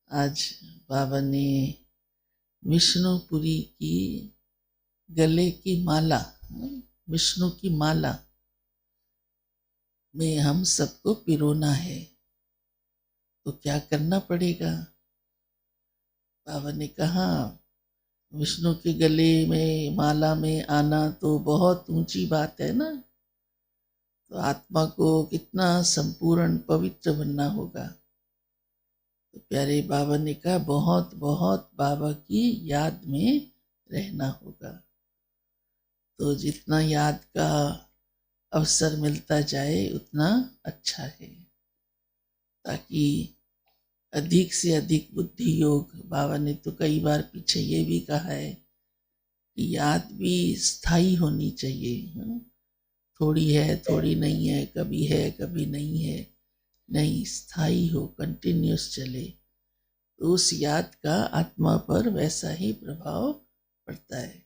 आज बाबा ने विष्णुपुरी की गले की माला, विष्णु की माला में हम सबको पिरोना है। तो क्या करना पड़ेगा? बाबा ने कहा विष्णु के गले में माला में आना तो बहुत ऊंची बात है ना। तो आत्मा को कितना संपूर्ण पवित्र बनना होगा। तो प्यारे बाबा ने कहा बहुत बहुत बाबा की याद में रहना होगा। तो जितना याद का अवसर मिलता जाए उतना अच्छा है, ताकि अधिक से अधिक बुद्धि योग। बाबा ने तो कई बार पीछे ये भी कहा है कि याद भी स्थायी होनी चाहिए। थोड़ी है थोड़ी नहीं है, कभी है कभी नहीं है, नहीं, स्थायी हो, कंटिन्यूस चले। तो उस याद का आत्मा पर वैसा ही प्रभाव पड़ता है।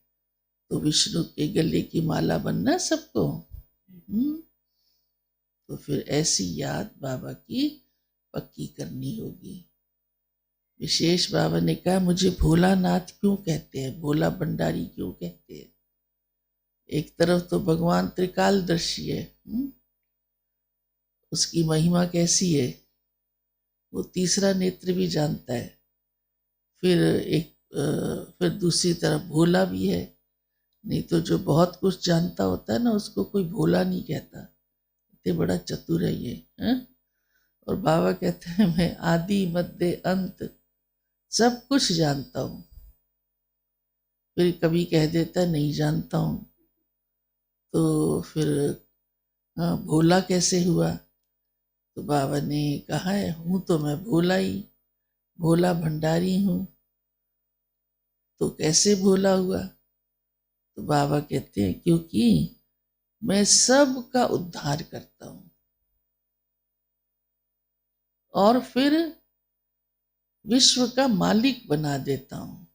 तो विष्णु के गले की माला बनना सबको। तो फिर ऐसी याद बाबा की पक्की करनी होगी। विशेष बाबा ने कहा मुझे भोलानाथ क्यों कहते हैं, भोला भंडारी क्यों कहते हैं? एक तरफ तो भगवान त्रिकालदर्शी है, उसकी महिमा कैसी है, वो तीसरा नेत्र भी जानता है। फिर दूसरी तरफ भोला भी है। नहीं तो जो बहुत कुछ जानता होता है ना, उसको कोई भोला नहीं कहता। इतने बड़ा चतुर है ये, है? और बाबा कहते हैं मैं आदि मध्य अंत सब कुछ जानता हूं। फिर कभी कह देता है नहीं जानता हूं। तो फिर भोला कैसे हुआ? तो बाबा ने कहा है हूं तो मैं भोला ही, भोला भंडारी हूं। तो कैसे भोला हुआ? तो बाबा कहते हैं क्योंकि मैं सबका उद्धार करता हूं और फिर विश्व का मालिक बना देता हूं।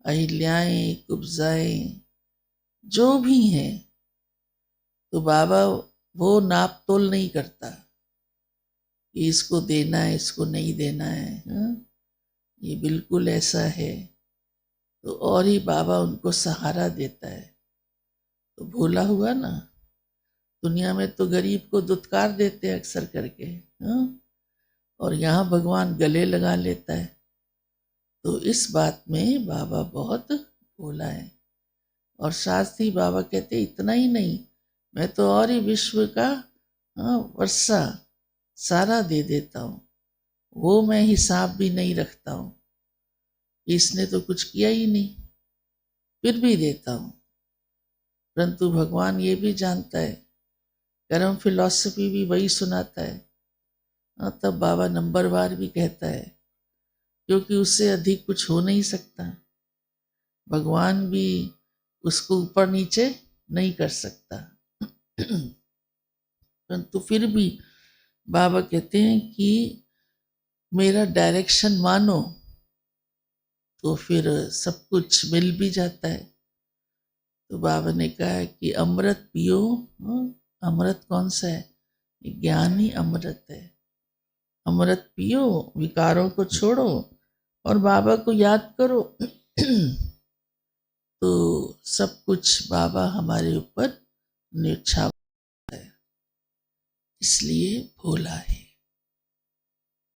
अहिल्याएं कुब्जाएं जो भी हैं, तो बाबा वो नाप तोल नहीं करता कि इसको देना है इसको नहीं देना है। ये बिल्कुल ऐसा है। तो और ही बाबा उनको सहारा देता है। तो भोला हुआ ना। दुनिया में तो गरीब को दुत्कार देते हैं अक्सर करके, और यहाँ भगवान गले लगा लेता है। तो इस बात में बाबा बहुत भोला है। और साथ ही बाबा कहते इतना ही नहीं, मैं तो और ही विश्व का वर्षा सारा दे देता हूँ। वो मैं हिसाब भी नहीं रखता हूँ, इसने तो कुछ किया ही नहीं, फिर भी देता हूँ। परंतु भगवान ये भी जानता है, कर्म फिलॉसफी भी वही सुनाता है। तब बाबा नंबरवार भी कहता है, क्योंकि उससे अधिक कुछ हो नहीं सकता। भगवान भी उसको ऊपर नीचे नहीं कर सकता। परंतु फिर भी बाबा कहते हैं कि मेरा डायरेक्शन मानो, तो फिर सब कुछ मिल भी जाता है। तो बाबा ने कहा है कि अमृत पियो। अमृत कौन सा है? ज्ञान ही अमृत है। अमृत पियो, विकारों को छोड़ो और बाबा को याद करो। तो सब कुछ बाबा हमारे ऊपर न्यौछावर है, इसलिए भोला है।